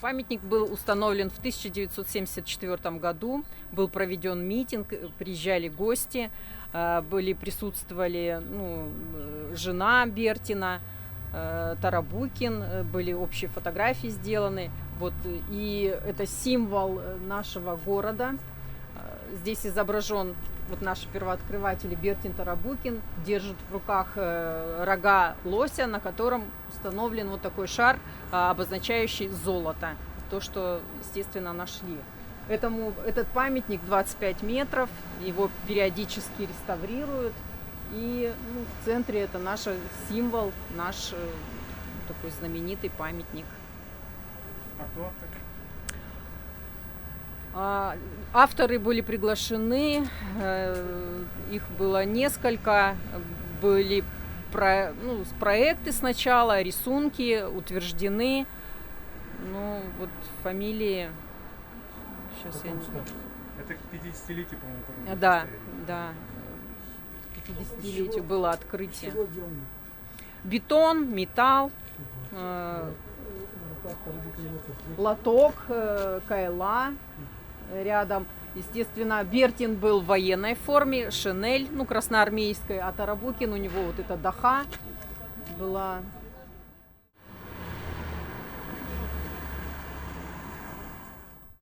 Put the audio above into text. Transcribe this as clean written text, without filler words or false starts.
Памятник был установлен в 1974 году, был проведен митинг, приезжали гости, присутствовали жена Бертина, Тарабукин, были общие фотографии сделаны. Вот, и это символ нашего города. Здесь изображен наш первооткрыватель Бертин Тарабукин, держит в руках рога лося, на котором установлен вот такой шар, обозначающий золото. То, что, естественно, нашли. Этот памятник 25 метров, его периодически реставрируют. И в центре это наш символ, наш такой знаменитый памятник. А кто автор? Авторы были приглашены, их было несколько, были проекты сначала, рисунки утверждены, фамилии. Сейчас я не знаю. Это к 50-летию, по-моему. Да, да. К 50-летию было открытие. Бетон, металл, лоток, кайла рядом. Естественно, Бертин был в военной форме, шинель, красноармейская, а Тарабукин у него вот эта даха была